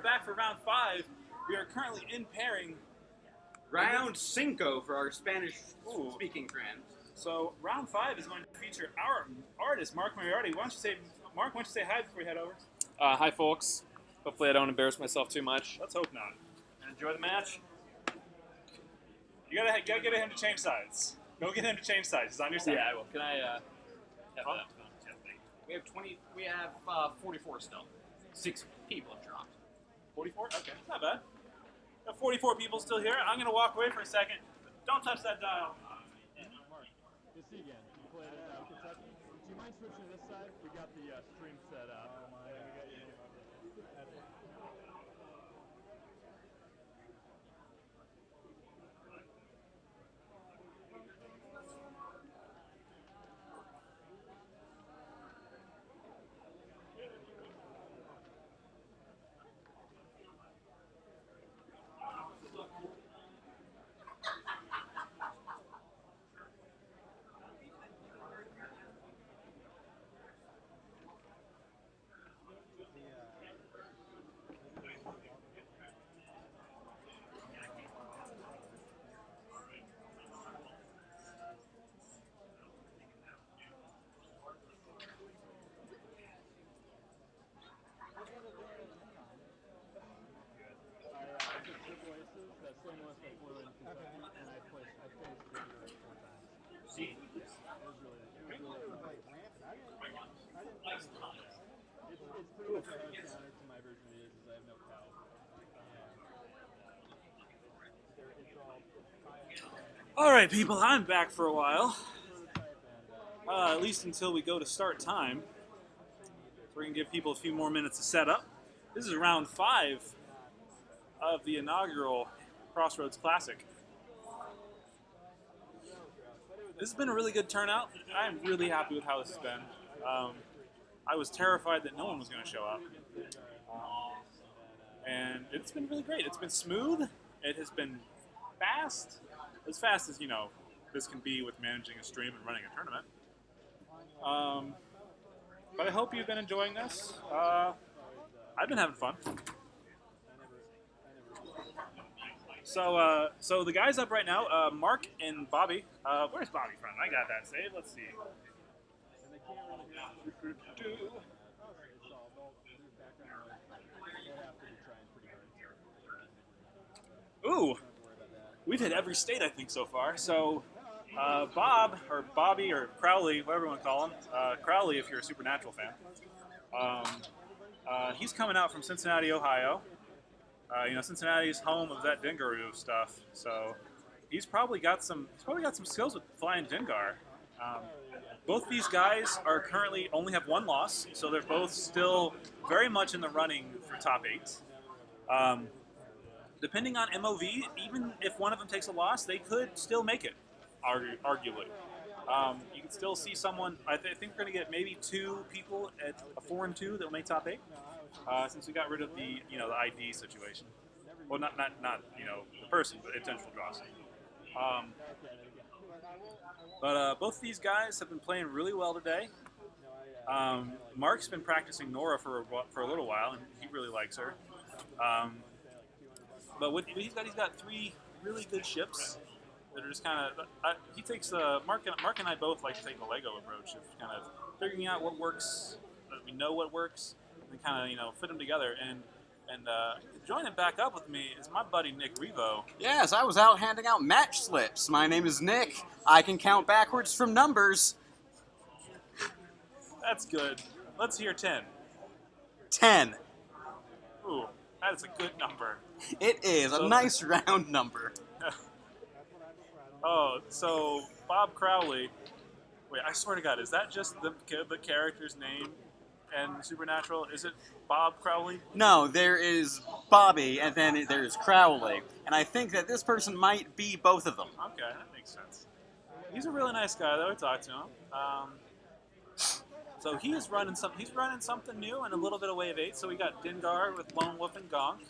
back for round 5. We are currently in pairing. Round cinco for our Spanish-speaking friends. So round 5 is going to feature our artist, Mark Moriarty. Why don't you say hi before we head over? Hi, folks. Hopefully I don't embarrass myself too much. Let's hope not. And enjoy the match. You gotta get him to change sides. Go get him to change sides. He's on your side. Yeah, I will. Can I have that? We have 44 still. 6 people have dropped. 44? Okay, not bad. Got 44 people still here. I'm gonna walk away for a second. Don't touch that dial. Good to see you again. You played in Kentucky. Do you mind switching to this side? We got the stream set up. All right, people, I'm back for a while. At least until we go to start time. So we're going to give people a few more minutes to set up. This is round 5 of the inaugural Crossroads Classic. This has been a really good turnout. I'm really happy with how this has been. I was terrified that no one was going to show up. And it's been really great. It's been smooth. It has been fast. As fast as, this can be with managing a stream and running a tournament. But I hope you've been enjoying this. I've been having fun. So the guys up right now, Mark and Bobby. Where's Bobby from? I got that saved. Let's see. Ooh, we've hit every state, I think, so far. So Bob, or Bobby, or Crowley, whatever you want to call him, Crowley if you're a Supernatural fan, he's coming out from Cincinnati, Ohio. Cincinnati's home of that Dingaroo stuff, so he's probably got some skills with flying Dingar. Both these guys are currently only have 1 loss, so they're both still very much in the running for top 8. Depending on MOV, even if one of them takes a loss, they could still make it, arguably. You can still see someone. I think we're going to get maybe 2 people at a 4 and 2 that will make top 8. Since we got rid of the the ID situation. Well, not the person, but intentional draws. But both of these guys have been playing really well today. Mark's been practicing Nora for a little while, and he really likes her. But what he's got 3 really good ships that are just kind of. He takes Mark and I both like to take the Lego approach of kind of figuring out what works. We know what works. And kind of fit them together, and joining back up with me is my buddy Nick Revo. Yes, I was out handing out match slips. My name is Nick. I can count backwards from numbers. That's good. Let's hear 10. 10. Ooh, that is a good number. It is a nice round number. Oh, so Bob Crowley. Wait, I swear to God, is that just the character's name? And Supernatural, is it Bob Crowley? No, there is Bobby, and then there's Crowley. And I think that this person might be both of them. Okay, that makes sense. He's a really nice guy, though. I talked to him. So he's running something new and a little bit of Wave 8. So we got Dingar with Lone Wolf and Gonk.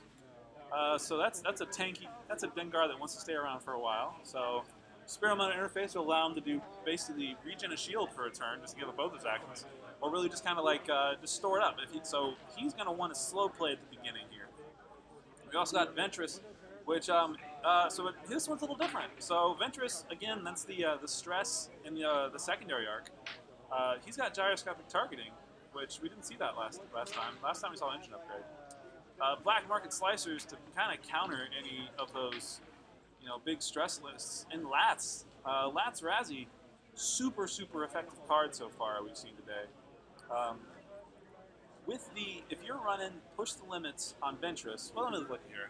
So that's a Dingar that wants to stay around for a while. So Spiral Mode interface will allow him to do basically regen a shield for a turn, just to give up both his actions. Or really just kind of just store it up. So he's going to want to slow play at the beginning here. also got Ventress, which this one's a little different. So Ventress, again, that's the stress in the secondary arc. He's got gyroscopic targeting, which we didn't see that last time. Last time we saw engine upgrade. Black market slicers to kind of counter any of those, big stress lists. And Lats, Lats Razzie, super effective card so far we've seen today. If you're running push the limits on Ventress, well, let me look here.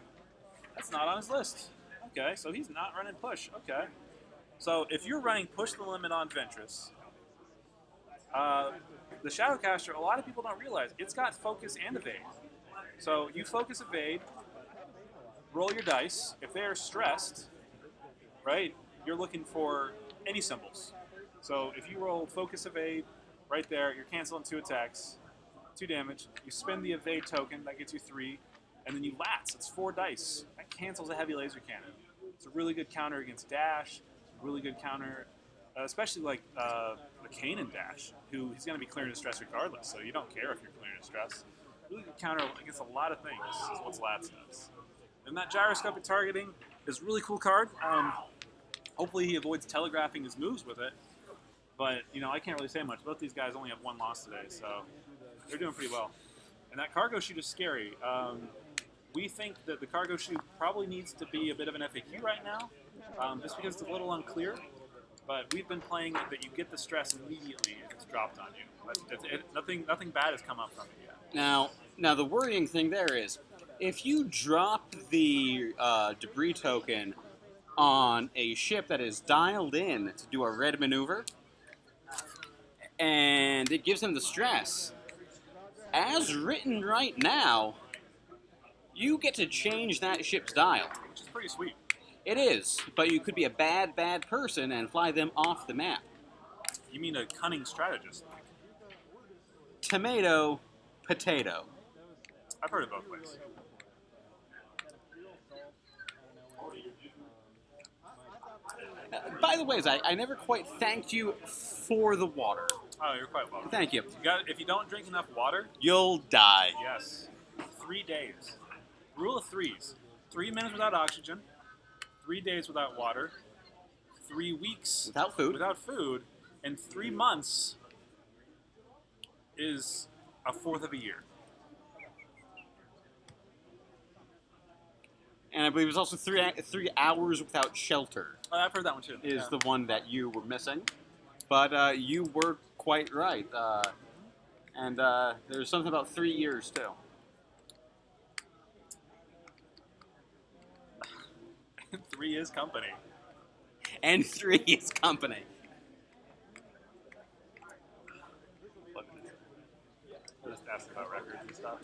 That's not on his list. Okay, so he's not running push. Okay, so if you're running push the limit on Ventress, the Shadowcaster, a lot of people don't realize it's got focus and evade. So you focus evade, roll your dice. If they are stressed, right, you're looking for any symbols. So if you roll focus evade, right there, you're canceling 2 attacks, 2 damage. You spend the evade token, that gets you 3, and then you lats. It's 4 dice. That cancels a heavy laser cannon. It's a really good counter against Dash. Really good counter, especially like McCain and Dash, who he's going to be clearing his stress regardless. So you don't care if you're clearing his stress. Really good counter against a lot of things. Is what Lats does. And that gyroscopic targeting is a really cool card. Hopefully he avoids telegraphing his moves with it. But, I can't really say much. Both these guys only have 1 loss today, so they're doing pretty well. And that cargo chute is scary. We think that the cargo chute probably needs to be a bit of an FAQ right now, just because it's a little unclear. But we've been playing it that you get the stress immediately if it's dropped on you. Nothing bad has come up from it yet. Now the worrying thing there is, if you drop the debris token on a ship that is dialed in to do a red maneuver, and it gives them the stress, as written right now, you get to change that ship's dial. Which is pretty sweet. It is, but you could be a bad person and fly them off the map. You mean a cunning strategist? Tomato, potato. I've heard it both ways. By the way, I never quite thanked you for the water. Oh, you're quite welcome. Thank you. If you don't drink enough water, You'll die. yes, 3 days. Rule of 3s. 3 minutes without oxygen, 3 days without water, 3 weeks Without food. and 3 months is a fourth of a year. And I believe it's also 3 hours without shelter I've heard that one too. is Yeah. the one that you were missing. But you were quite right. And there's something about 3 years, too. 3 is company. And 3 is company. I just asked about records and stuff.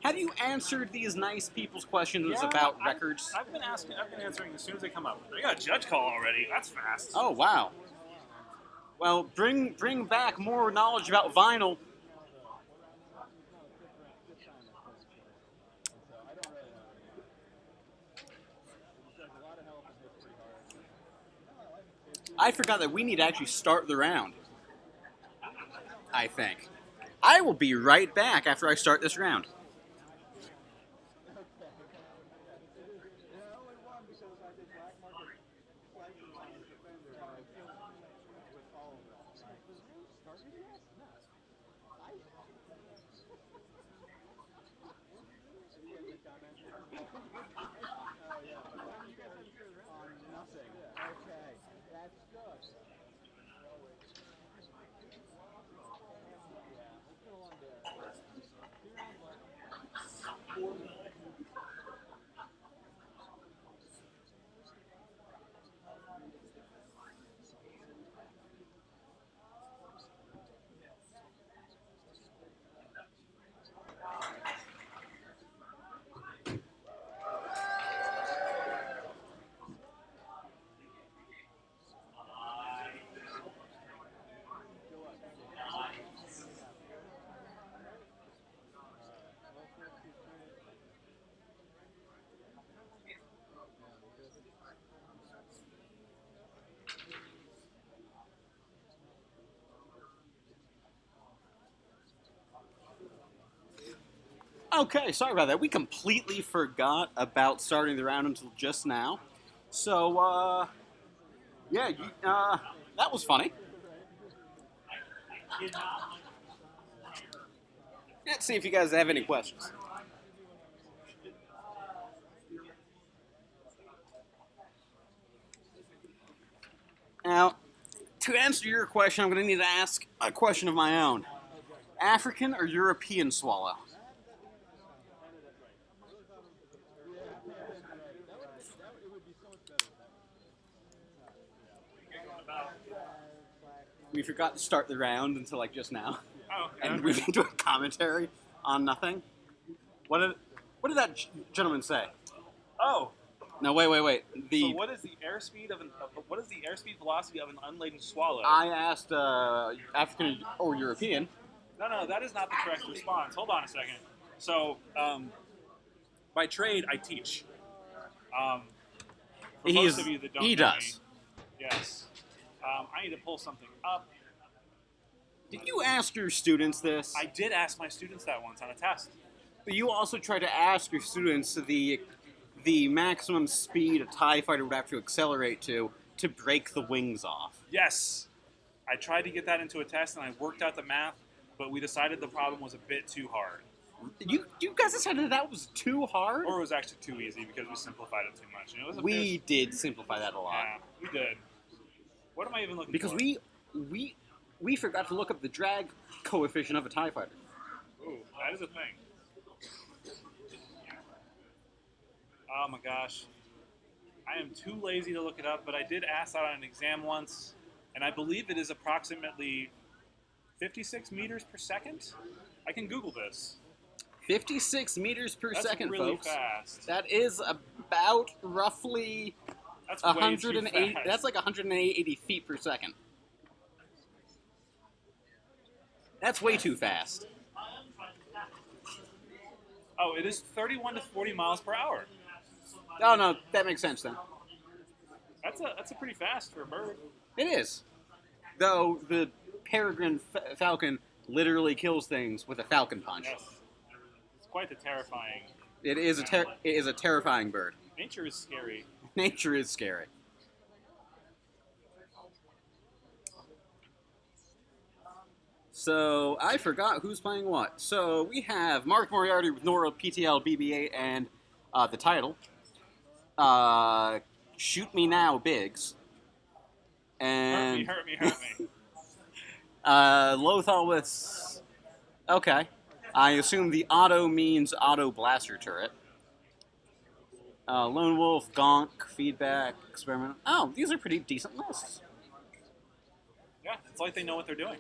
Have you answered these nice people's questions Yeah, about records? I've been answering as soon as they come up. I got a judge call already. That's fast. Oh, wow. Well, bring back more knowledge about vinyl. I forgot that we need to actually start the round. I think. I will be right back after I start this round. Okay, sorry about that. We completely forgot about starting the round until just now. So, yeah, that was funny. Let's see if you guys have any questions. Now, to answer your question, I'm going to need to ask a question of my own. African or European swallow? We forgot to start the round until like just now, Oh, okay. and we didn't do a commentary on nothing. What did that gentleman say? Oh, No, wait. so what is the airspeed what is the airspeed velocity of an unladen swallow? I asked African or European. No, that is not the correct response. Hold on a second. So, by trade, I teach. For most of you that don't He know does. me, yes. I need to pull something up. Did you ask your students this? I did ask my students that once on a test. But you also tried to ask your students the maximum speed a TIE fighter would have to accelerate to break the wings off. Yes, I tried to get that into a test, and I worked out the math, but we decided the problem was a bit too hard. You guys decided that was too hard? Or it was actually too easy because we simplified it too much. And it was a We did simplify that a lot. Yeah, we did. What am I even looking Because for? we forgot to look up the drag coefficient of a TIE fighter. Ooh, that is a thing. Oh my gosh. I am too lazy to look it up, but I did ask that on an exam once, and I believe it is approximately 56 meters per second. I can Google this. 56 meters per That's second, really folks. fast. That is about roughly That's way too 108. fast. That's like 180 feet per second. That's way too fast. Oh, it is 31 to 40 miles per hour. Oh no, that makes sense then. That's a pretty fast for a bird. It is. Though the peregrine falcon literally kills things with a falcon punch. Yes. It's quite the terrifying. It is a terrifying bird. Nature is scary. Nature is scary. So, I forgot who's playing what. So, we have Mark Moriarty with Nora PTL BB-8 and the title. Shoot Me Now Biggs. And Hurt me. Lothal with... Okay. I assume the auto means auto blaster turret. Lone Wolf, Gonk, Feedback, Experiment. Oh, these are pretty decent lists. Yeah, it's like they know what they're doing.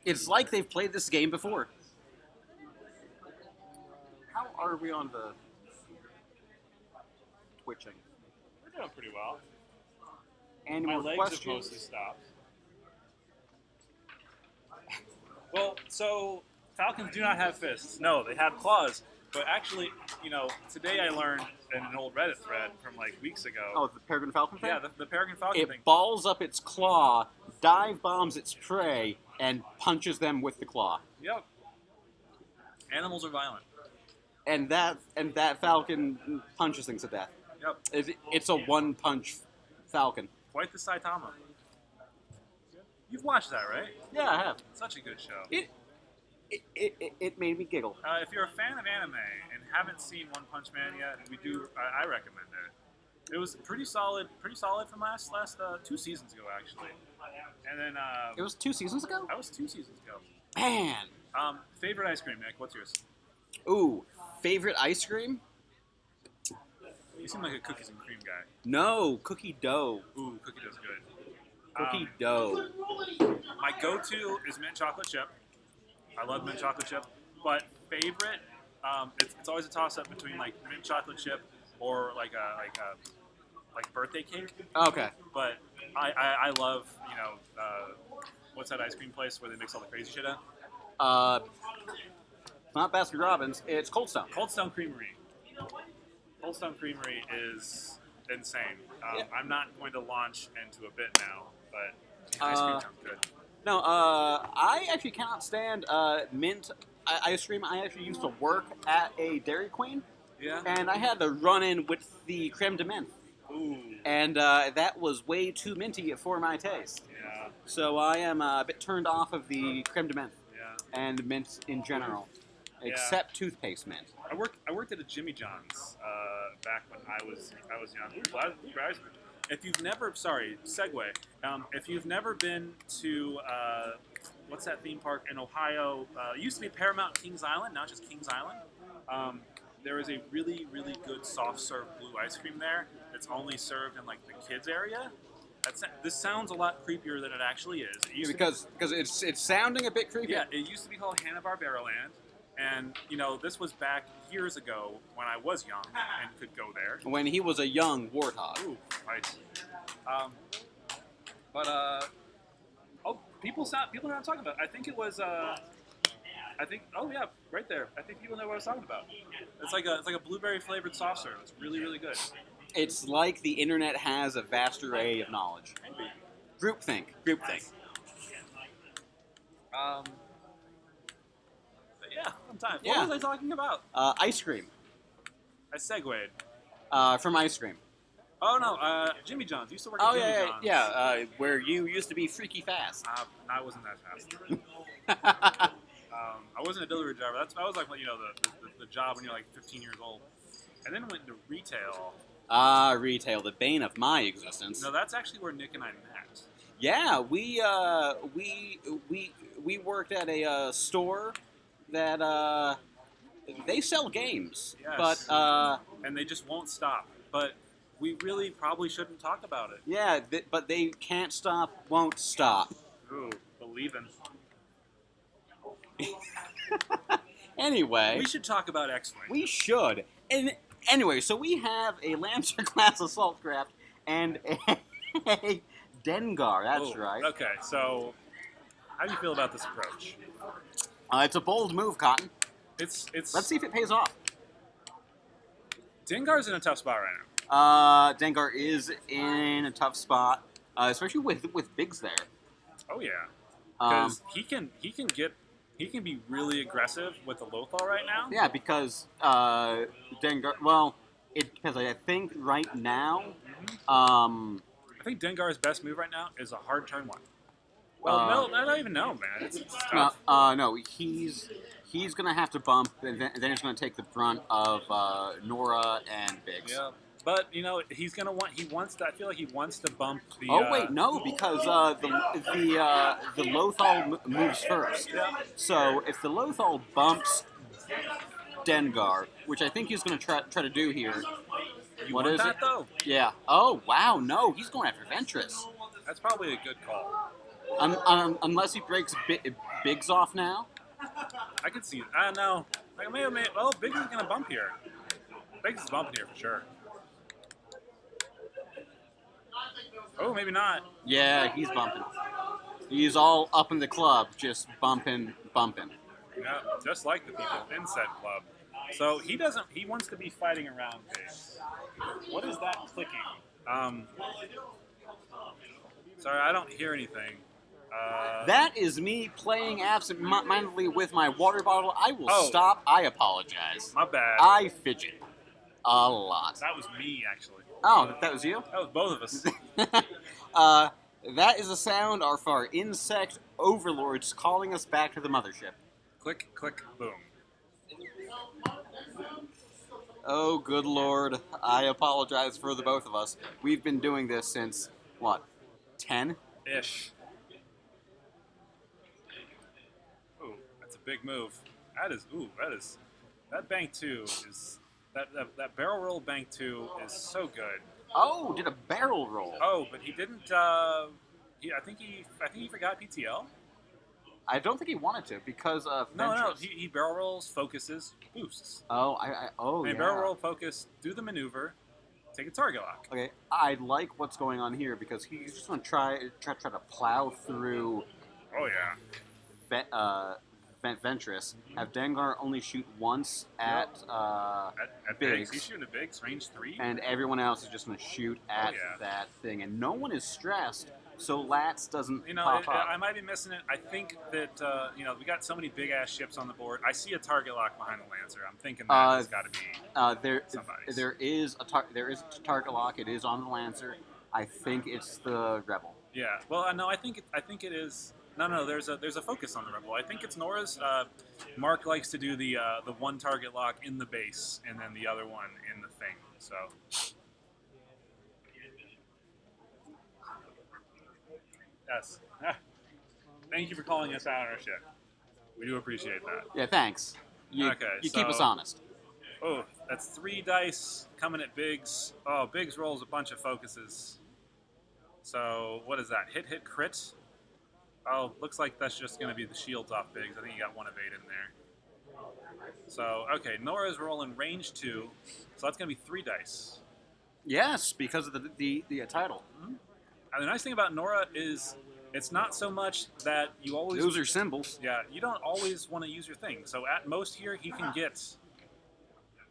It's like they've played this game before. How are we on the twitching? We're doing pretty well. Any My more legs questions? have mostly stopped. Well, so falcons do not have fists. No, they have claws. But actually, today I learned in an old Reddit thread from like weeks ago. Oh, the Peregrine Falcon thing? yeah, the peregrine falcon thing. It balls up its claw, dive bombs its prey, and punches them with the claw. Yep. Animals are violent. And that falcon punches things to death. Yep. It's a one-punch falcon. Quite the Saitama. You've watched that, right? Yeah, I have. Such a good show. It made me giggle. If you're a fan of anime and haven't seen One Punch Man yet, I recommend it. It was pretty solid from last 2 seasons ago actually. And then It was 2 seasons ago? that was 2 seasons ago. Man. Favorite ice cream, Nick? What's yours? Ooh, favorite ice cream? You seem like a cookies and cream guy. No, cookie dough. Ooh, cookie dough's good. Cookie dough. My go-to is mint chocolate chip. I love mint chocolate chip. But favorite, it's always a toss-up between like mint chocolate chip or like birthday cake. Okay. But I love what's that ice cream place where they mix all the crazy shit in? Not Baskin Robbins. It's Cold Stone. Cold Stone Creamery. Cold Stone Creamery is insane. Yeah. I'm not going to launch into a bit now, but ice cream sounds good. No, I actually cannot stand mint ice cream, I actually used to work at a Dairy Queen, Yeah. and I had to run in with the creme de menthe. Ooh. And that was way too minty for my taste. Yeah. So I am a bit turned off of the creme de menthe Yeah. and mint in general, Yeah. except toothpaste mint. I worked at a Jimmy John's back when I was young. Ooh, if you've never, sorry, segue. If you've never been to what's that theme park in Ohio? It used to be Paramount Kings Island, now it's just Kings Island. There is a really, really good soft serve blue ice cream there. That's only served in like the kids area. This sounds a lot creepier than it actually is. It used Because it's sounding a bit creepy. yeah, it used to be called Hanna-Barbera Land, and this was back years ago when I was young and could go there. When he was a young warthog. Ooh, right. People know what I'm talking about. I think it was. Oh yeah, right there. I think people know what I was talking about. It's like a blueberry flavored soft serve. It's really, really good. It's like the internet has a vast array of knowledge. Maybe. Groupthink. But yeah, sometimes. Yeah. What was I talking about? Ice cream. I segued. From ice cream. Oh no, Jimmy John's. Used to work at Oh Jimmy yeah, John's. yeah. Where you used to be freaky fast. I wasn't that fast. I wasn't a delivery driver. That was like the job when you're like 15 years old, and then went into retail. Retail, the bane of my existence. No, that's actually where Nick and I met. Yeah, we worked at a store that they sell games, Yes. but And they just won't stop. But we really probably shouldn't talk about it. yeah, but they can't stop, won't stop. Ooh, believing. Anyway, We should talk about X-Wing. we should. And anyway, so we have a Lancer class assault craft and a Dengar. That's Ooh, right. Okay, so how do you feel about this approach? It's a bold move, Cotton. It's. Let's see if it pays off. Dengar's in a tough spot right now. Dengar is in a tough spot, especially with Biggs there. Oh yeah, Um, because he can be really aggressive with the Lothal right now. Yeah, because Dengar. Well, because I think right now, I think Dengar's best move right now is a hard turn one. Well, no, I don't even know, man. It's tough. no, he's gonna have to bump, and then he's gonna take the brunt of Nora and Biggs. Yeah, but he's gonna want. He wants to. I feel like he wants to bump the. Oh wait, no, because the Lothal moves first. So if the Lothal bumps Dengar, which I think he's going to try to do here. You What want is that it? though? Yeah. Oh wow, no, he's going after Ventress. That's probably a good call. Unless he breaks Biggs off now. I could see. I don't know. Like maybe. Well, Biggs is gonna bump here. Biggs is bumping here for sure. Oh, maybe not. Yeah, he's bumping. He's all up in the club, just bumping. Yeah, just like the people in said club. So he doesn't. He wants to be fighting around Biggs. What is that clicking? Sorry, I don't hear anything. That is me playing absent-mindedly with my water bottle. I will Oh. stop. I apologize. My bad. I fidget a lot. That was me, actually. Oh, that was you? That was both of us. That is a sound of our insect overlords calling us back to the mothership. Click, click, boom. Oh, good lord. I apologize for the both of us. We've been doing this since, what, 10? Ish. Ooh, that's a big move. That bank 2 is, that barrel roll bank 2 is so good. Oh, did a barrel roll. Oh, but he didn't, I think he forgot PTL. I don't think he wanted to because of No, Ventress. he barrel rolls, focuses, boosts. Oh, And yeah. barrel roll, focus, do the maneuver, take a target lock. Okay, I like what's going on here because he's just going to try to plow through Oh yeah. Ventress. Have Dengar only shoot once at At Biggs. Biggs. He's shooting a Biggs, range 3. and everyone else is just going to shoot at yeah. that thing. And no one is stressed so Lats doesn't You know, pop up. I might be missing it. I think that we got so many big ass ships on the board. I see a target lock behind the Lancer. I'm thinking that has got to be somebody's. There is a target lock. It is on the Lancer. I think it's the Rebel. Yeah. Well, no, I think it is. No. There's a focus on the Rebel. I think it's Nora's. Mark likes to do the one target lock in the base and then the other one in the thing. So. Yes. Thank you for calling us out on our ship. We do appreciate that. Yeah, thanks. You keep us honest. Oh, that's 3 dice coming at Biggs. Oh, Biggs rolls a bunch of focuses. So, what is that? Hit, crit? Oh, looks like that's just going to be the shields off Biggs. I think he got 1 of 8 in there. So, okay, Nora's rolling range 2. So that's going to be 3 dice. Yes, because of the title. Mm-hmm. And the nice thing about Nora is it's not so much that you always... Those are symbols. Yeah, you don't always want to use your thing. So at most here, he can get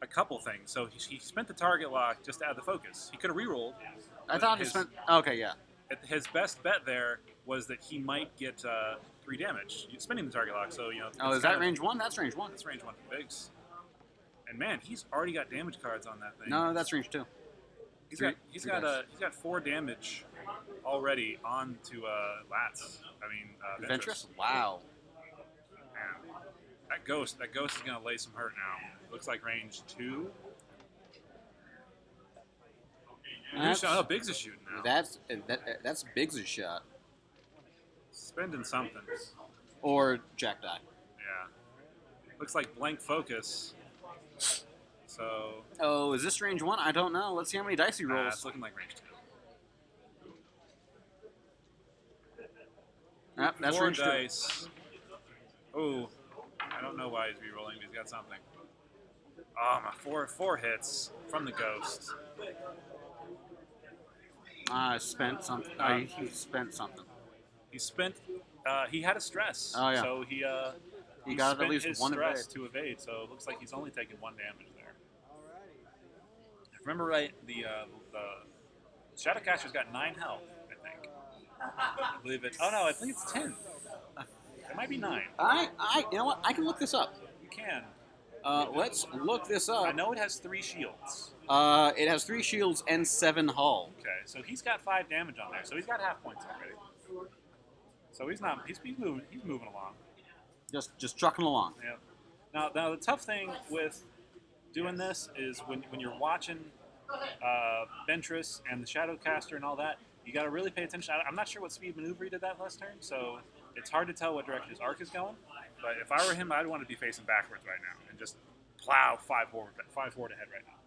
a couple things. So he spent the target lock just to add the focus. He could have rerolled. I thought he spent... Okay, yeah. His best bet there was that he might get 3 damage. Spending the target lock, so, you know... Oh, is that range 1? That's range 1. That's range 1 for Biggs. And man, he's already got damage cards on that thing. No, that's range 2. He's got 4 damage already onto Lats. I mean, Ventress? Wow. Man, that ghost is gonna lay some hurt now. Looks like range 2. Biggs is shooting now. That's Biggs' shot. Spending something. Or Jack die. Yeah. Looks like blank focus. So. Oh, is this range 1? I don't know. Let's see how many dice he rolls. It's looking like range 2. Yep, that's 4 range 2. dice. Oh, I don't know why he's re-rolling, but he's got something. Oh, my 4 hits from the ghost. Spent something. He spent something. He spent. He had a stress. Oh yeah. So he got spent at least his 1 stress evade. to evade. So it looks like he's only taken 1 damage there. If I remember right, the Shadowcaster's got 9 health. I think. I believe it. Oh no, I think it's 10. It might be 9. You know what? I can look this up. You can. Let's look this up. I know it has 3 shields. It has 3 shields and 7 hull. Okay, so he's got 5 damage on there, so he's got half points already. So he's not. He's moving along. Just trucking along. Yeah. Now the tough thing with doing this is when you're watching Ventress and the Shadowcaster and all that, you got to really pay attention. I'm not sure what speed maneuver he did that last turn, so it's hard to tell what direction his arc is going. But if I were him, I'd want to be facing backwards right now and just plow 5 forward ahead right now.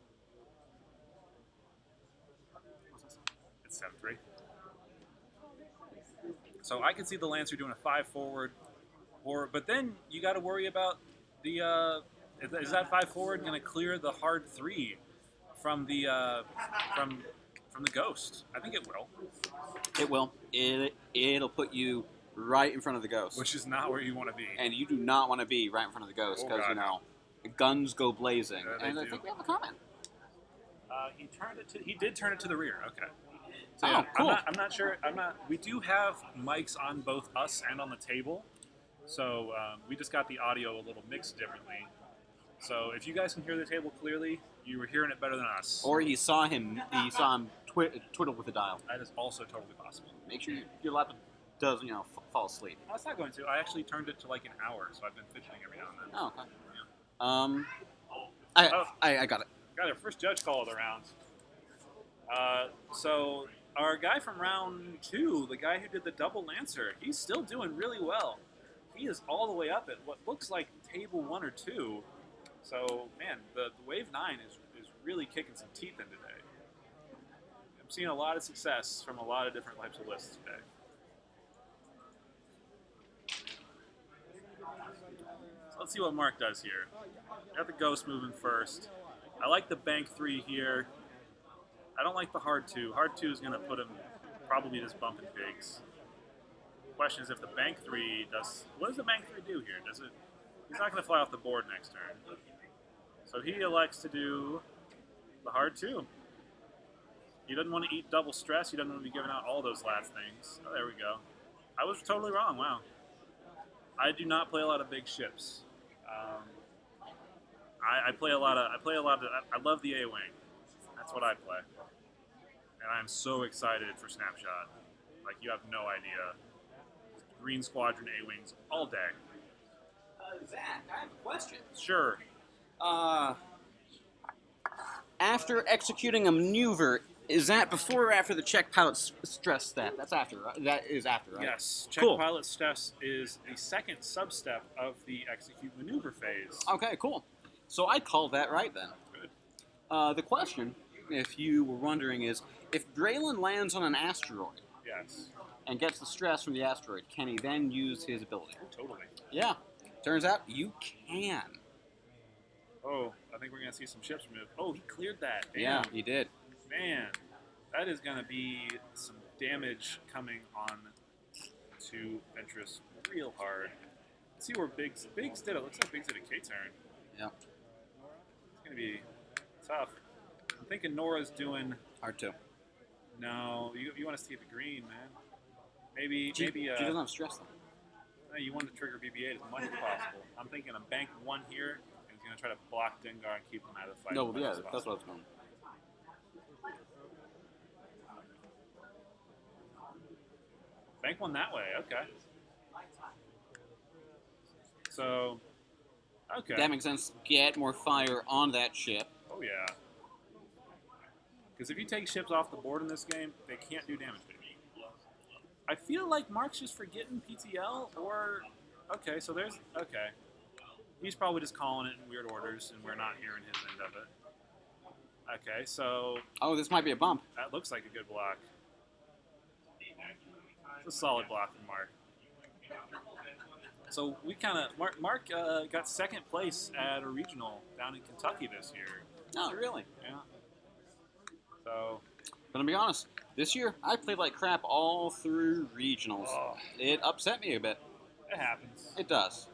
It's 7-3. So I could see the Lancer doing a 5 forward, but then you got to worry about the is that 5 forward going to clear the hard 3 from the from the ghost? I think it will. It will. It'll put you right in front of the ghost, Which is not where you want to be. and you do not want to be right in front of the ghost because the guns go blazing. And I think we have a comment. He did turn it to the rear. Okay. So, Oh, yeah, cool. I'm not sure. We do have mics on both us and on the table, so we just got the audio a little mixed differently. So if you guys can hear the table clearly, you were hearing it better than us. Or he saw him twiddle with the dial. That is also totally possible. Make sure your laptop does fall asleep. No, it's not going to. I actually turned it to like an hour, so I've been fidgeting every now and then. Oh, okay. I got it. Got our first judge call of the round. So our guy from round 2, the guy who did the double Lancer, he's still doing really well. He is all the way up at what looks like table 1 or 2. So, man, the Wave 9 is really kicking some teeth in today. I'm seeing a lot of success from a lot of different types of lists today. So let's see what Mark does here. Got the Ghost moving first. I like the Bank 3 here. I don't like the Hard 2. Hard 2 is going to put him probably just bumping Biggs. The question is if the Bank 3 does... What does the Bank 3 do here? Does it... He's not going to fly off the board next turn. So he elects to do the Hard 2. He doesn't want to eat double stress. He doesn't want to be giving out all those last things. Oh, there we go. I was totally wrong. Wow. I do not play a lot of big ships. I play a lot of. I love the A-wing. That's what I play. And I'm so excited for Snapshot. Like you have no idea. Green Squadron A-wings all day. Zach, I have a question. Sure. After executing a maneuver, is that before or after the check pilot stress step? That's after, right? That is after, right? Yes. Check Cool. pilot stress is the second sub-step of the execute maneuver phase. Okay, cool. So I called that right then. Good. The question, if you were wondering, is if Braylon lands on an asteroid Yes. and gets the stress from the asteroid, can he then use his ability? Totally. Yeah. Turns out you can. Oh, I think we're going to see some ships move. Oh, he cleared that. Damn. Yeah, he did. Man, that is going to be some damage coming on to Ventress real hard. Let's see where Biggs did it. Looks like Biggs did a K-turn. Yeah. It's going to be tough. I'm thinking Nora's doing... Hard to. No, you want us to get the green, man. Maybe... She doesn't have stress, though. No, you want to trigger BB-8 as much as possible. I'm thinking a bank one here, and he's going to try to block Dengar and keep him out of the fight. No, as much yeah, as that's possible. what I was going. Bank one that way, okay. So, okay. That makes sense. Get more fire on that ship. Oh, yeah. Because if you take ships off the board in this game, they can't do damage to you. I feel like Mark's just forgetting PTL, or... Okay, so there's... Okay. He's probably just calling it in weird orders, and we're not hearing his end of it. Okay, so... Oh, this might be a bump. That looks like a good block. It's a solid block from Mark. So we kind of... Mark got second place at a regional down in Kentucky this year. No, really. Yeah. So... But to be honest, this year I played like crap all through regionals. Oh. It upset me a bit. It happens. It does.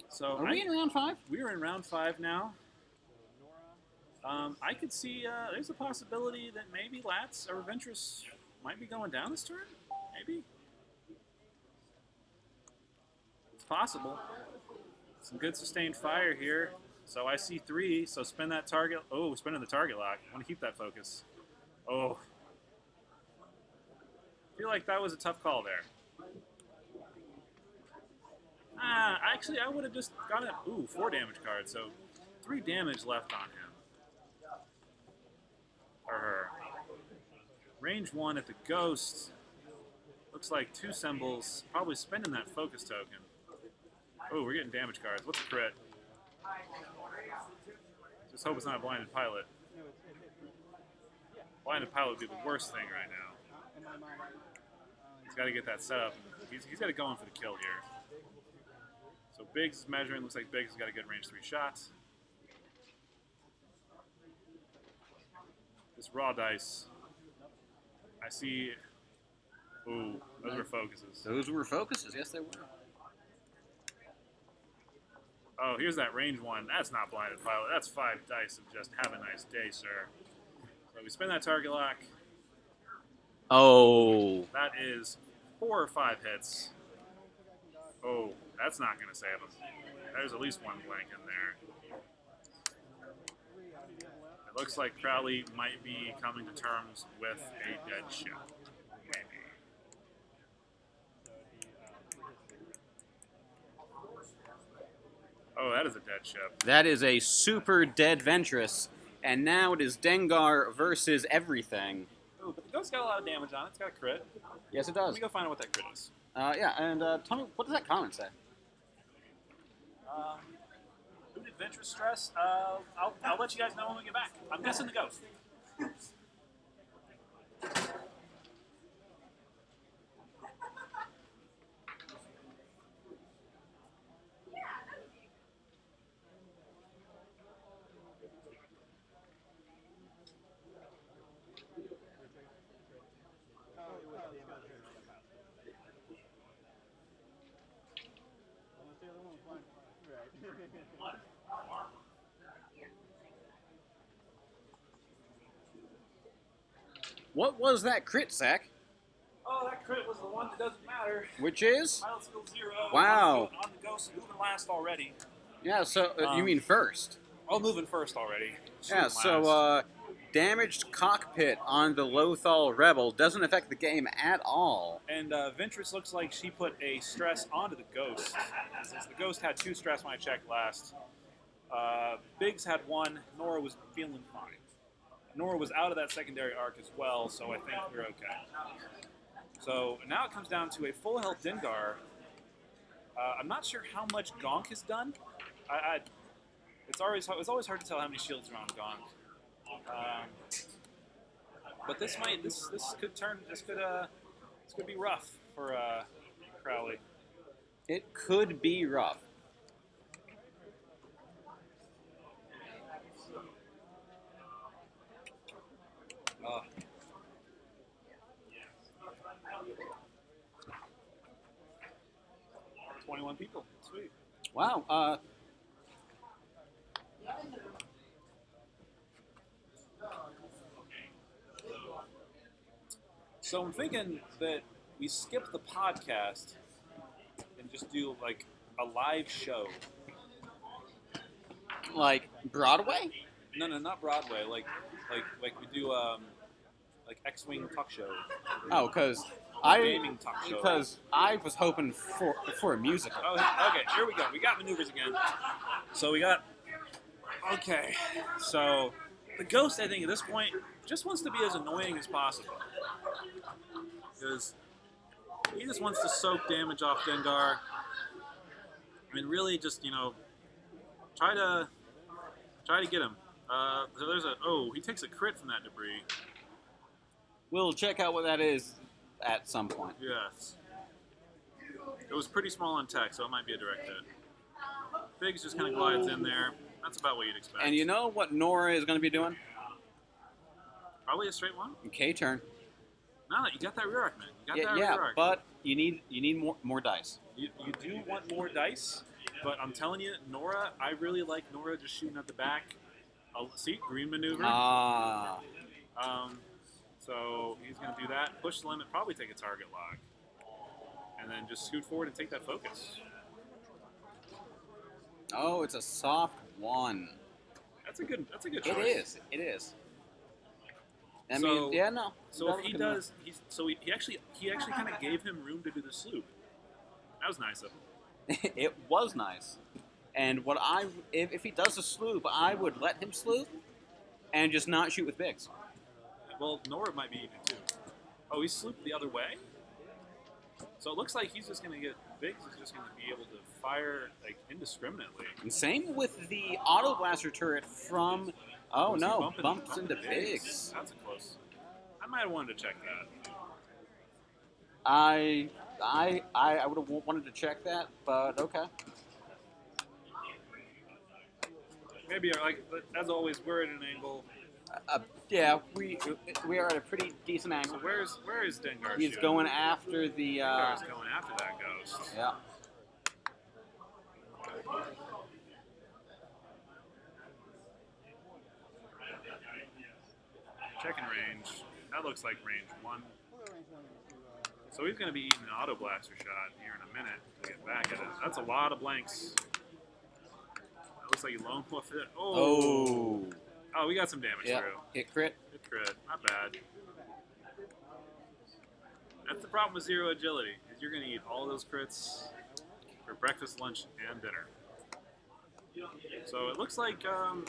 So Are we in round 5? We're in round 5 now. I could see there's a possibility that maybe Lats or Ventress might be going down this turn. Maybe. It's possible. Some good sustained fire here. So I see 3. So spin that target. Oh, spinning the target lock. I want to keep that focus. Oh. I feel like that was a tough call there. Actually, I would have just got it. Ooh, 4 damage cards. So 3 damage left on him. Or her. Range 1 at the Ghost. Looks like 2 symbols. Probably spending that focus token. Oh, we're getting damage cards. What's a crit? Just hope it's not a blinded pilot. Blinded pilot would be the worst thing right now. He's got to get that set up. He's got to go in for the kill here. So Biggs is measuring. Looks like Biggs has got a good range 3 shots. This raw dice. I see. Ooh, those were focuses. Those were focuses. Yes, they were. Oh, here's that range 1. That's not blinded pilot. That's 5 dice of just have a nice day, sir. So we spin that target lock. Oh. That is 4 or 5 hits. Oh, that's not going to save him. There's at least 1 blank in there. It looks like Crowley might be coming to terms with a dead ship. Maybe. Oh, that is a dead ship. That is a super dead Ventress. And now it is Dengar versus everything. Ooh, but the Ghost got a lot of damage on it. It's got a crit. Yes, it Let does. me go find out what that crit is. Yeah, and tell me, what does that comment say? Who did Ventress stress? I'll let you guys know when we get back. I'm guessing the Ghost. What was that crit, Zach? Oh, that crit was the one that doesn't matter. Which is? Pilot skill 0. Wow. On the ghost, moving last already. Yeah, so you mean first? Oh, moving first already. Yeah, so damaged cockpit on the Lothal Rebel doesn't affect the game at all. And Ventress looks like she put a stress onto the ghost. Since the ghost had 2 stress when I checked last. Biggs had 1. Nora was feeling fine. Nora was out of that secondary arc as well, so I think we're okay. So now it comes down to a full health Dengar. I'm not sure how much Gonk has done. It's always hard to tell how many shields are on Gonk. But this could be rough for Crowley. It could be rough. Uh, 21 people. Sweet. Wow. So I'm thinking that we skip the podcast and just do like a live show. Like Broadway? No, not Broadway. Like we do like X-Wing talk show. Oh, because Gaming talk show. I was hoping for a musical. Oh, okay. Here we go. We got maneuvers again. So we got. Okay. So the ghost, I think, at this point, just wants to be as annoying as possible. Because he just wants to soak damage off Dengar. I mean, really, just try to get him. So there's he takes a crit from that debris. We'll check out what that is at some point. Yes. It was pretty small on tech, so it might be a direct hit. Biggs just kind of glides in there. That's about what you'd expect. And you know what Nora is going to be doing? Probably a straight one. K-turn. No, you got that rear arc, man. You got that rear arc. But you need more dice. You do want more dice, but I'm telling you, Nora, I really like Nora just shooting at the back. See, green maneuver. So he's going to do that, push the limit, probably take a target lock, and then just scoot forward and take that focus. Oh, it's a soft 1. That's a good choice. It is. So if he Looking does, he actually kind of gave him room to do the sloop. That was nice of him. It was nice. And if he does a sloop, I would let him sloop and just not shoot with Biggs. Well, Nora might be even too. Oh, he slooped the other way? So it looks like he's just going to get... Biggs is just going to be able to fire, like, indiscriminately. And same with the auto blaster turret from... Oh, no, bumps into Biggs. That's a close... I might have wanted to check that. I would have wanted to check that, but okay. Maybe, like, as always, we're at an angle... Yeah, we are at a pretty decent angle. So where is Dengar? He's shooting? going after the. Dengar's going after that ghost. Yeah. Checking range. That looks like range 1. So he's going to be eating an auto blaster shot here in a minute to get back at it. That's a lot of blanks. That looks like he lone wolfed it. Oh, we got some damage through. Hit crit. Hit crit. Not bad. That's the problem with 0 agility, is you're going to eat all those crits for breakfast, lunch, and dinner. So it looks like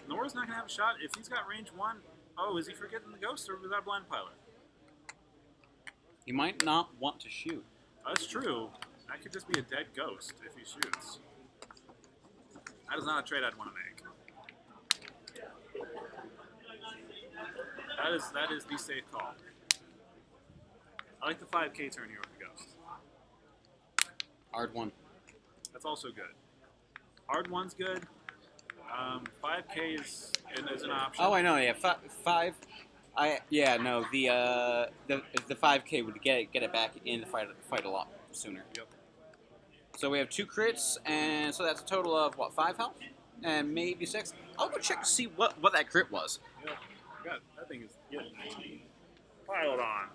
Nora's not going to have a shot. If he's got range 1, is he forgetting the ghost, or was that blind pilot? He might not want to shoot. That's true. That could just be a dead ghost if he shoots. That is not a trade I'd want to make. That is the safe call. I like the 5K turn here with the ghost. Hard 1. That's also good. Hard 1's good. 5K is an option. Oh, I know. Yeah, 5. The 5K would get it back in the fight a lot sooner. Yep. So we have 2 crits, and so that's a total of 5 health, and maybe 6. I'll go check to see what that crit was. Yeah. God, that thing is good. piled on.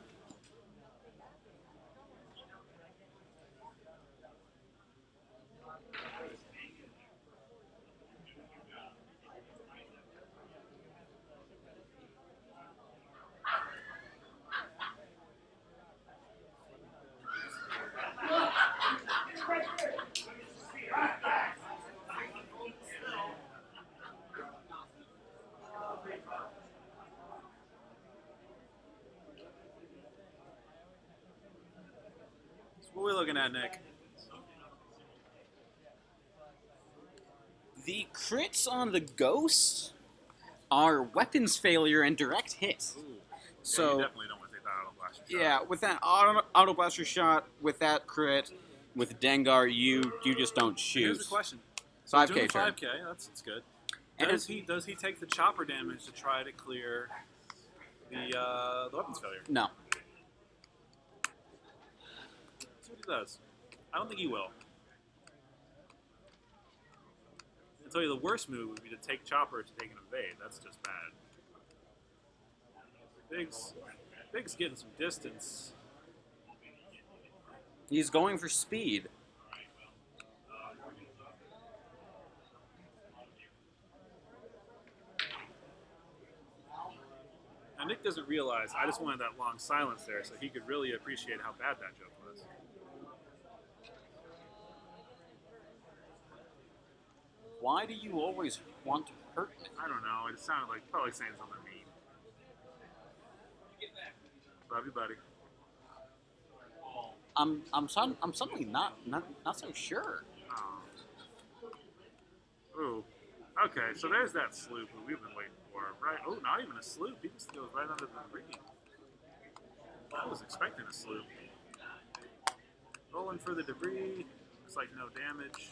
So what are we looking at, Nick? The crits on the Ghost are weapons failure and direct hit. Ooh. So yeah, you definitely don't want to take that auto blaster shot. yeah, with that auto blaster shot, with that crit, with Dengar, you just don't shoot. Here's the question. So 5K doing turn. 5K, that's good. And Does he take the chopper damage to try to clear the weapons failure? No. Let's see what he does. I don't think he will. I'll tell you the worst move would be to take chopper to take an evade. That's just bad. Big's getting some distance. He's going for speed. Now Nick doesn't realize I just wanted that long silence there so he could really appreciate how bad that joke was. Why do you always want to hurt me? I don't know. It sounded like probably saying something mean. Love you, buddy. I'm suddenly not so sure. Oh. Ooh. Okay, so there's that sloop that we've been waiting for, right? Oh, not even a sloop. He just goes right under the debris. I was expecting a sloop. Rolling for the debris. Looks like no damage.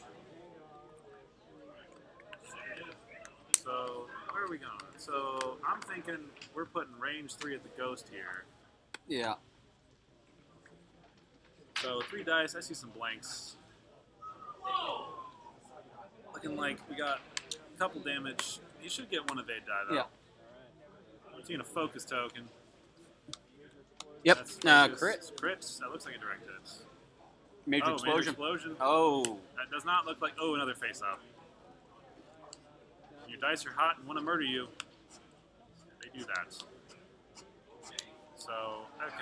So, where are we going? So, I'm thinking we're putting range 3 at the Ghost here. Yeah. So, 3 dice. I see some blanks. Looking like we got a couple damage. You should get one evade die, though. Yeah. I'm seeing a focus token. Yep. That's Crit. Crits. That looks like a direct hit. Major Major explosion. explosion. Oh. That does not look like... Oh, another face-off. Your dice are hot and want to murder you. They do that. So, okay.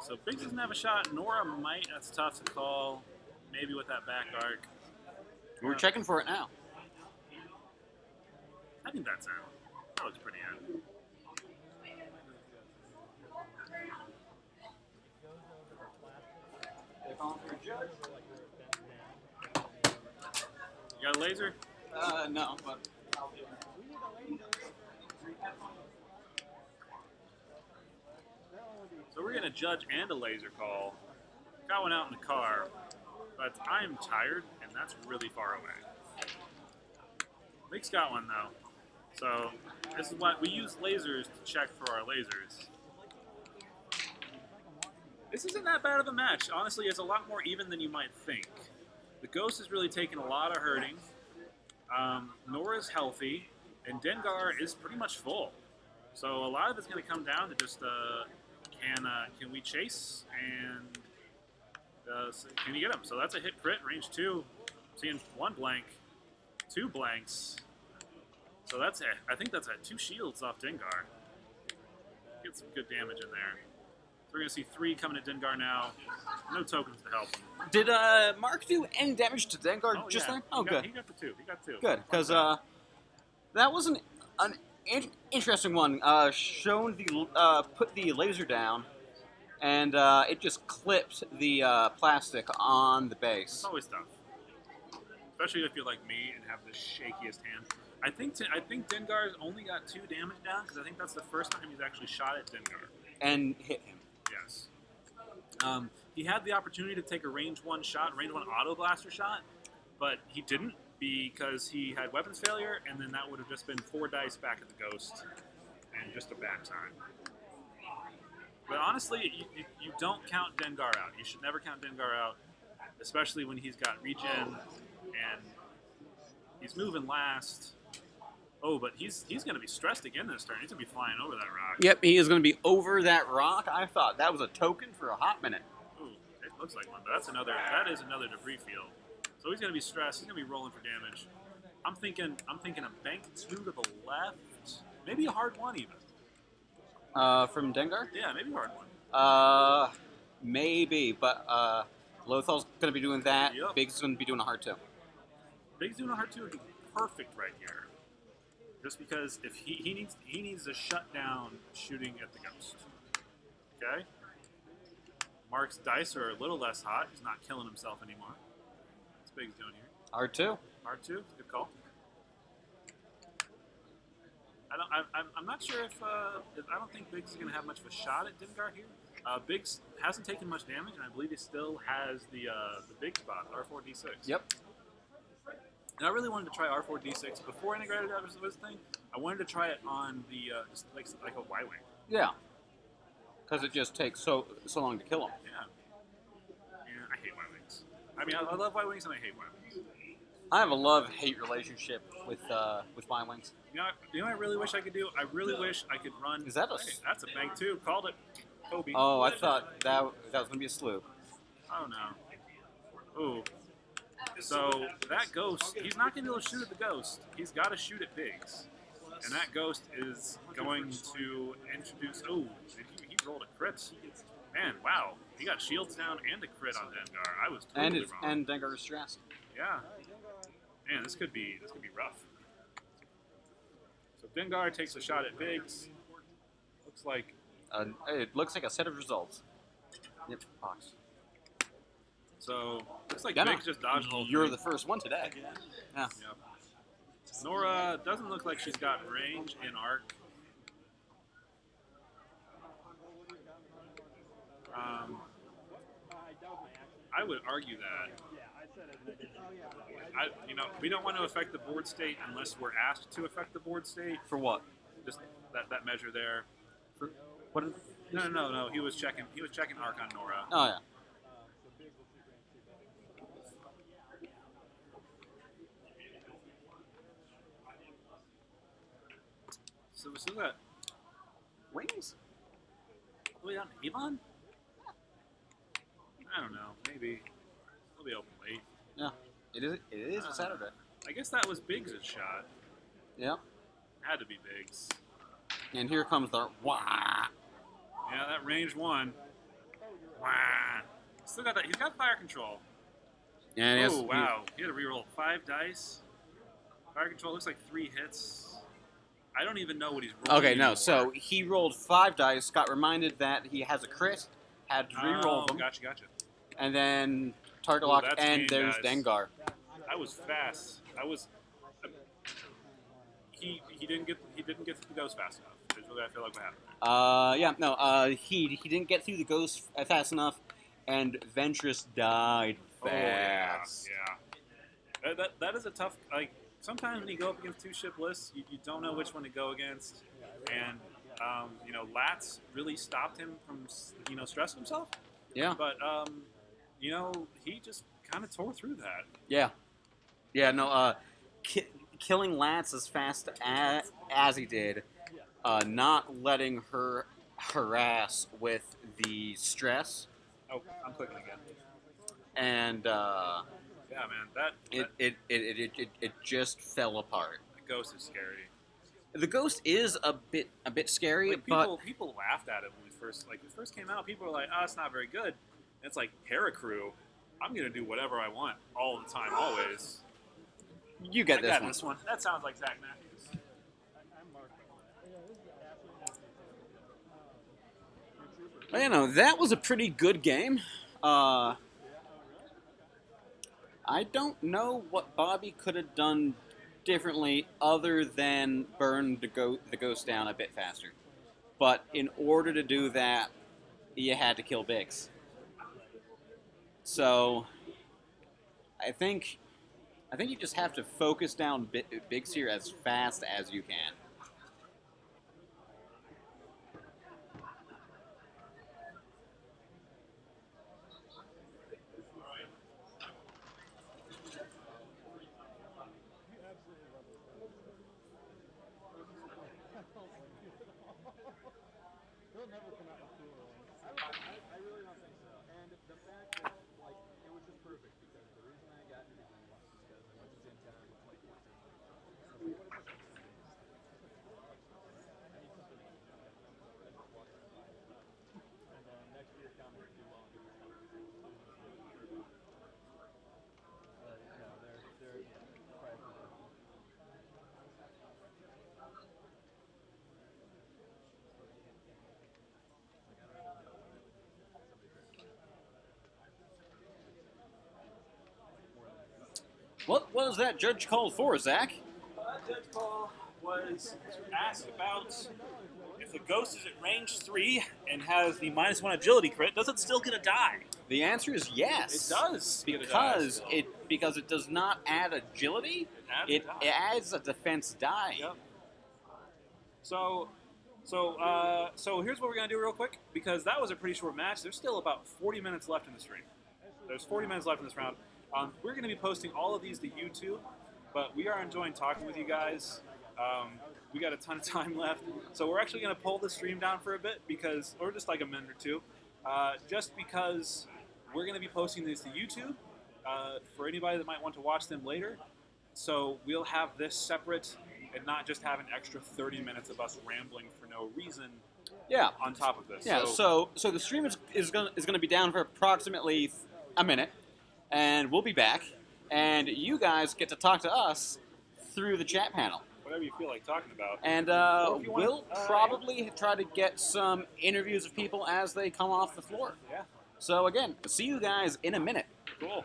So Biggs doesn't have a shot. Nora might. That's tough to call. Maybe with that back arc. We're checking for it now. I think that's out. That looks pretty out. You got a laser? No, but So we're gonna judge and a laser call. Got one out in the car, but I'm tired, and that's really far away. Nick's got one though, so this is what we use lasers to check for our lasers. This isn't that bad of a match. Honestly, it's a lot more even than you might think. The Ghost is really taking a lot of hurting. Nora's healthy, and Dengar is pretty much full. So a lot of it's going to come down to just can we chase and can you get him? So that's a hit crit, range 2. Seeing 1 blank, 2 blanks. So that's it. I think that's 2 shields off Dengar. Get some good damage in there. So we're going to see 3 coming at Dengar now. No tokens to help him. did Mark do any damage to Dengar Oh, just yeah. then? Oh, good. He got the 2. He got 2. Good, because that was an interesting one. Shown the put the laser down, and it just clipped the plastic on the base. It's always tough, especially if you're like me and have the shakiest hand. I think Dengar's only got 2 damage down because I think that's the first time he's actually shot at Dengar. And hit him. Yes. He had the opportunity to take a range 1 shot, range 1 auto blaster shot, but he didn't because he had weapons failure, and then that would have just been 4 dice back at the Ghost and just a bad time. But honestly, you don't count Dengar out. You should never count Dengar out, especially when he's got regen and he's moving last. Oh, but he's going to be stressed again this turn. He's going to be flying over that rock. Yep, he is going to be over that rock. I thought that was a token for a hot minute. Ooh, it looks like one, but that is another debris field. So he's going to be stressed. He's going to be rolling for damage. I'm thinking a bank 2 to the left. Maybe a hard 1 even. From Dengar? Yeah, maybe a hard 1. Maybe, but Lothal's going to be doing that. Yep. Biggs is going to be doing a hard 2. Big's doing a hard 2 would be perfect right here. Just because if he needs to shut down shooting at the ghost. Okay? Mark's dice are a little less hot. He's not killing himself anymore. What's Big's doing here? Hard 2. Hard 2. Good call. I'm not sure if I don't think Biggs is going to have much of a shot at Dimgar here. Biggs hasn't taken much damage, and I believe he still has the big spot, R4D6. Yep. And I really wanted to try R4D6 before integrated was the thing. I wanted to try it on the just like a Y-wing. Yeah. Because it just takes so long to kill him. Yeah. Yeah, I hate Y-wings. I mean, I love Y-wings and I hate Y-wings. I have a love-hate relationship with Y-wings. You know what I really wish I could do? I really wish I could run. Is that a? Hey, that's a bank too. Called it. Kobe. Oh, I thought that was going to be a sloop. I don't know. Ooh. So that ghost, he's not going to be able to shoot at the ghost. He's got to shoot at Biggs. And that ghost is going to introduce... Oh, he rolled a crit. Man, wow. He got shields down and a crit on Dengar. I was totally wrong. And Dengar is stressed. Yeah. Man, this could be rough. So Dengar takes a shot at Biggs. Looks like... it looks like a set of results. Yep, box. So, looks like Yeah, Biggs just dodged the whole You're thing. the first one today. Yeah. Yep. Nora doesn't look like she's got range in arc. I would argue that. We don't want to affect the board state unless we're asked to affect the board state. For what? Just that measure there. For what? Is, No. He was checking arc on Nora. oh yeah. So we still got Wings? we got Avon? I don't know. Maybe we'll be open late. Yeah. It is a Saturday. I guess that was Biggs' shot. Yeah. Had to be Biggs. And here comes the wah. Yeah, that range 1. Wah. Still got that. He's got fire control. And Oh wow! He had to reroll 5 dice. Fire control looks like 3 hits. I don't even know what he's rolling. Okay, no. anymore. So he rolled 5 dice. Got reminded that he has a crit. Had to re-roll them. Gotcha. And then target Ooh, lock, that's and game, there's guys. Dengar. I was fast. He didn't get to the ghost fast enough. Is really I feel like what happened. He didn't get through the ghost fast enough, and Ventress died fast. Oh yeah. That is a tough. Like sometimes when you go up against 2 ship lists, you don't know which one to go against, and Latz really stopped him from stressing himself. Yeah. But he just kind of tore through that. Yeah. Yeah. No. Killing Latz as fast as he did, not letting her harass with the stress, Oh, I'm clicking again. and Yeah, man, it just fell apart. that ghost is scary. The ghost is a bit scary, Like, but people laughed at it when it first came out. People were like, "Oh, it's not very good." And it's like Paracrew. I'm gonna do whatever I want all the time, always. you get I this got one. this one. That sounds like Zach Matthews. But, that was a pretty good game. I don't know what Bobby could have done differently other than burn the ghost down a bit faster. But in order to do that, you had to kill Biggs. So I think you just have to focus down Biggs here as fast as you can. never come out with cooler ones. I really don't think so. And the fact that, like, it was just perfect because the reason I got into the game was because I went to Gen Con in 2014. I was like, what is this? I need something else. I just walked around and buy stuff. And then next year, Common didn't do well and it was kind of but no, they're prices are What was that judge called for, Zach? Judge Paul was asked about if the ghost is at range 3 and has the -1 agility crit, does it still get a die? The answer is yes. It does get a die Because still. because it does not add agility. Adds a It die. adds a defense die. Yep. So here's what we're gonna do real quick because that was a pretty short match. There's still about 40 minutes left in the stream. There's 40 minutes left in this round. We're gonna be posting all of these to YouTube, but we are enjoying talking with you guys. We got a ton of time left, so we're actually gonna pull the stream down for a bit or just like a minute or two, just because we're gonna be posting these to YouTube for anybody that might want to watch them later. So we'll have this separate and not just have an extra 30 minutes of us rambling for no reason Yeah. on top of this. Yeah. So the stream is gonna be down for approximately a minute, and we'll be back, and you guys get to talk to us through the chat panel. Whatever you feel like talking about. And Or if you we'll wanna- probably try to get some interviews of people as they come off the floor. Yeah, So again, see you guys in a minute. cool.